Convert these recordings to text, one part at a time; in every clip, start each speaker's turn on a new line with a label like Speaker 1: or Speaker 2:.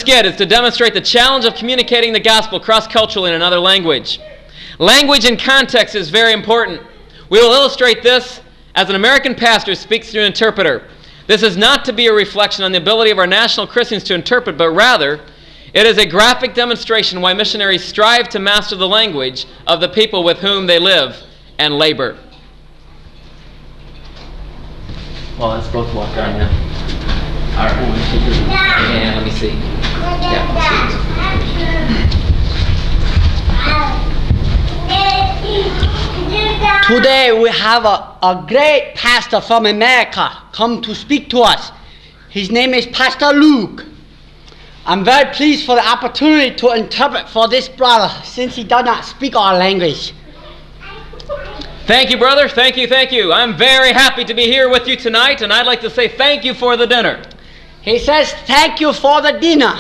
Speaker 1: skit is to demonstrate the challenge of communicating the gospel cross-culturally in another language. Language and context is very important. We will illustrate this as an American pastor speaks through an interpreter. This is not to be a reflection on the ability of our national Christians to interpret, but rather, it is a graphic demonstration why missionaries strive to master the language of the people with whom they live and labor. Well, let's both walk around now. All right. And let me see.
Speaker 2: Today we have a great pastor from America come to speak to us. His name is Pastor Luke. I'm very pleased for the opportunity to interpret for this brother since he does not speak our language.
Speaker 1: Thank you, brother. Thank you. I'm very happy to be here with you tonight, and I'd like to say thank you for the dinner.
Speaker 2: He says thank you for the dinner.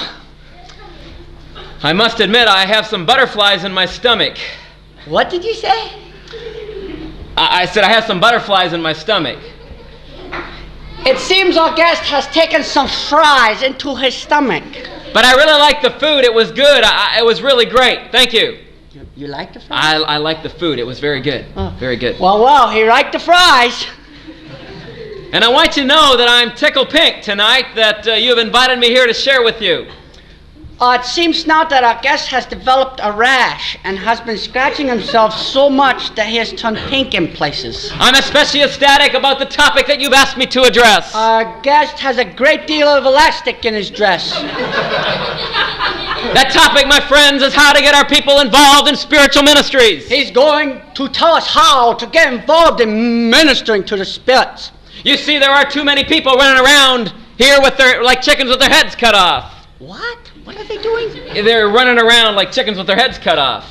Speaker 1: I must admit I have some butterflies in my stomach.
Speaker 2: What did you say?
Speaker 1: I said I have some butterflies in my stomach.
Speaker 2: It seems our guest has taken some fries into his stomach.
Speaker 1: But I really liked the food. It was good. It was really great. Thank you.
Speaker 2: You like the fries?
Speaker 1: I liked the food. It was very good.
Speaker 2: Oh.
Speaker 1: Very good.
Speaker 2: Well, he liked the fries.
Speaker 1: And I want you to know that I'm tickled pink tonight that you have invited me here to share with you.
Speaker 2: It seems now that our guest has developed a rash and has been scratching himself so much that he has turned pink in places.
Speaker 1: I'm especially ecstatic about the topic that you've asked me to address.
Speaker 2: Our guest has a great deal of elastic in his dress.
Speaker 1: That topic, my friends, is how to get our people involved in spiritual ministries.
Speaker 2: He's going to tell us how to get involved in ministering to the spirits.
Speaker 1: You see, there are too many people running around here like chickens with their heads cut off.
Speaker 2: What? What are they doing?
Speaker 1: They're running around like chickens with their heads cut off.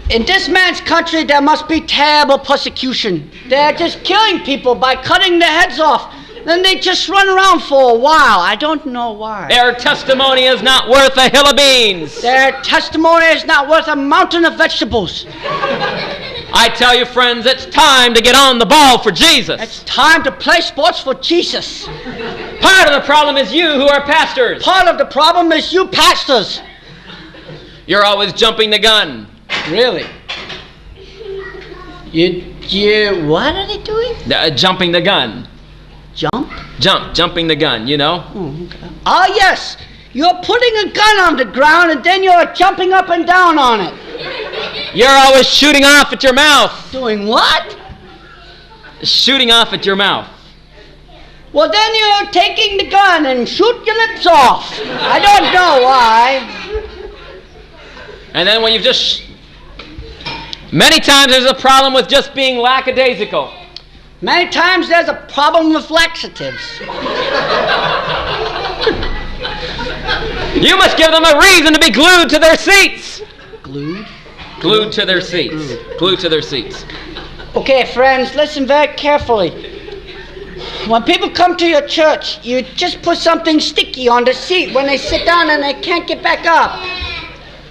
Speaker 2: In this man's country, there must be terrible persecution. They're just killing people by cutting their heads off. Then they just run around for a while. I don't know why.
Speaker 1: Their testimony is not worth a hill of beans.
Speaker 2: Their testimony is not worth a mountain of vegetables.
Speaker 1: I tell you, friends, it's time to get on the ball for Jesus.
Speaker 2: It's time to play sports for Jesus.
Speaker 1: Part of the problem is you who are pastors.
Speaker 2: Part of the problem is you pastors.
Speaker 1: You're always jumping the gun.
Speaker 2: Really? What are they doing?
Speaker 1: Jumping the gun. Jumping the gun, you know?
Speaker 2: Oh, okay. Ah, yes. You're putting a gun on the ground and then you're jumping up and down on it.
Speaker 1: You're always shooting off at your mouth.
Speaker 2: Doing what?
Speaker 1: Shooting off at your mouth.
Speaker 2: Well, then you're taking the gun and shoot your lips off. I don't know why.
Speaker 1: And then when you've just... Many times there's a problem with just being lackadaisical.
Speaker 2: Many times there's a problem with laxatives.
Speaker 1: You must give them a reason to be glued to their seats.
Speaker 2: Glued?
Speaker 1: Glued to their seats. Glued to their seats.
Speaker 2: Okay, friends, listen very carefully. When people come to your church, you just put something sticky on the seat when they sit down and they can't get back up.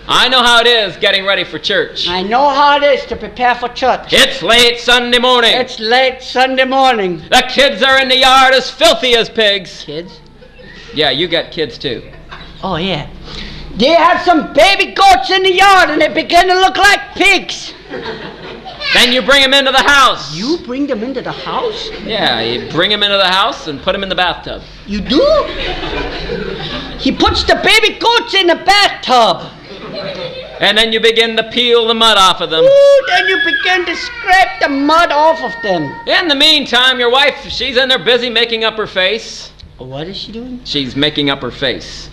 Speaker 1: I know how it is getting ready for church.
Speaker 2: I know how it is to prepare for church.
Speaker 1: It's late Sunday morning.
Speaker 2: It's late Sunday morning.
Speaker 1: The kids are in the yard as filthy as pigs.
Speaker 2: Kids?
Speaker 1: Yeah, you got kids too.
Speaker 2: Oh, yeah. They have some baby goats in the yard and they begin to look like pigs.
Speaker 1: Then you bring them into the house.
Speaker 2: You bring them into the house?
Speaker 1: Yeah, you bring them into the house and put them in the bathtub.
Speaker 2: You do? He puts the baby goats in the bathtub.
Speaker 1: And then you begin to peel the mud off of them.
Speaker 2: Ooh, then you begin to scrape the mud off of them.
Speaker 1: In the meantime, your wife, she's in there busy making up her face.
Speaker 2: What is she doing?
Speaker 1: She's making up her face.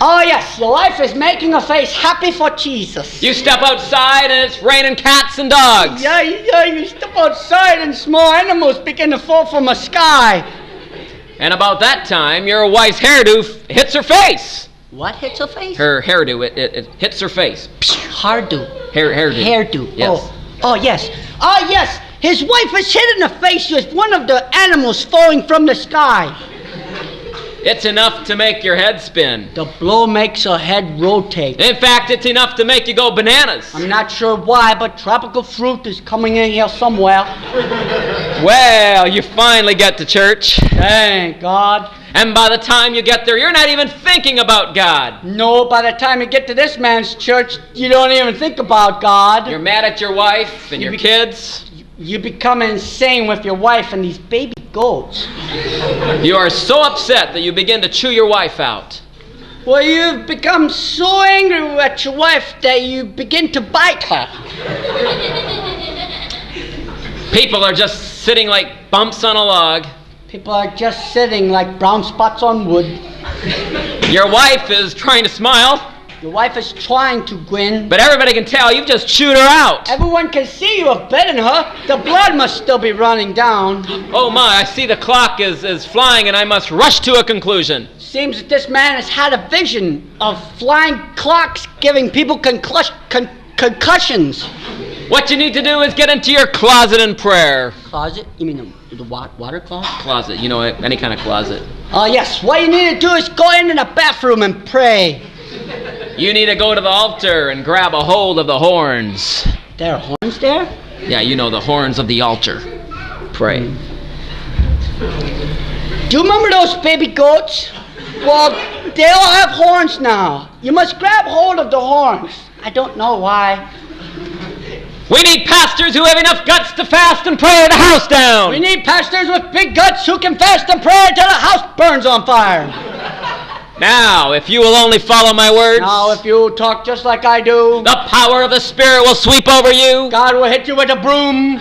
Speaker 2: Oh, yes, your wife is making a face happy for Jesus.
Speaker 1: You step outside and it's raining cats and dogs.
Speaker 2: Yeah, you step outside and small animals begin to fall from the sky.
Speaker 1: And about that time, your wife's hairdo hits her face.
Speaker 2: What hits her face?
Speaker 1: Her hairdo, it hits her face.
Speaker 2: Hairdo.
Speaker 1: Hairdo.
Speaker 2: Hairdo.
Speaker 1: Yes.
Speaker 2: Oh, yes. Oh, yes. His wife is hit in the face with one of the animals falling from the sky.
Speaker 1: It's enough to make your head spin.
Speaker 2: The blow makes your head rotate.
Speaker 1: In fact, it's enough to make you go bananas.
Speaker 2: I'm not sure why, but tropical fruit is coming in here somewhere.
Speaker 1: Well, you finally get to church.
Speaker 2: Thank God.
Speaker 1: And by the time you get there, you're not even thinking about God.
Speaker 2: No, by the time you get to this man's church, you don't even think about God.
Speaker 1: You're mad at your wife and your kids.
Speaker 2: You become insane with your wife and these baby goats.
Speaker 1: You are so upset that you begin to chew your wife out.
Speaker 2: Well, you've become so angry at your wife that you begin to bite her.
Speaker 1: People are just sitting like bumps on a log.
Speaker 2: People are just sitting like brown spots on wood.
Speaker 1: Your wife is trying to smile.
Speaker 2: Your wife is trying to grin.
Speaker 1: But everybody can tell you've just chewed her out.
Speaker 2: Everyone can see you have bitten her. The blood must still be running down.
Speaker 1: Oh my, I see the clock is flying and I must rush to a conclusion.
Speaker 2: Seems that this man has had a vision of flying clocks giving people concussions.
Speaker 1: What you need to do is get into your closet and prayer.
Speaker 2: Closet? You mean the water closet?
Speaker 1: Closet, you know, any kind of closet.
Speaker 2: Yes. What you need to do is go into the bathroom and pray.
Speaker 1: You need to go to the altar and grab a hold of the horns.
Speaker 2: There are horns there?
Speaker 1: Yeah, you know, the horns of the altar. Pray.
Speaker 2: Do you remember those baby goats? Well, they all have horns now. You must grab hold of the horns. I don't know why.
Speaker 1: We need pastors who have enough guts to fast and pray the house down.
Speaker 2: We need pastors with big guts who can fast and pray until the house burns on fire.
Speaker 1: Now, if you will only follow my words.
Speaker 2: Now, if you talk just like I do.
Speaker 1: The power of the Spirit will sweep over you.
Speaker 2: God will hit you with a broom.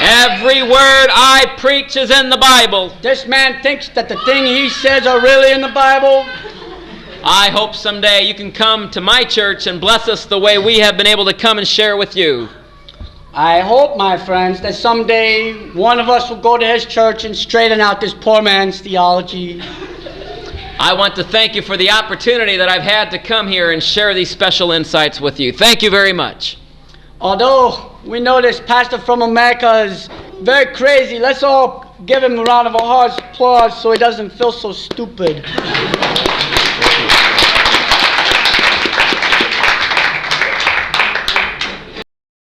Speaker 1: Every word I preach is in the Bible.
Speaker 2: This man thinks that the thing he says are really in the Bible.
Speaker 1: I hope someday you can come to my church and bless us the way we have been able to come and share with you.
Speaker 2: I hope, my friends, that someday one of us will go to his church and straighten out this poor man's theology.
Speaker 1: I want to thank you for the opportunity that I've had to come here and share these special insights with you. Thank you very much.
Speaker 2: Although we know this pastor from America is very crazy, let's all give him a round of applause so he doesn't feel so stupid.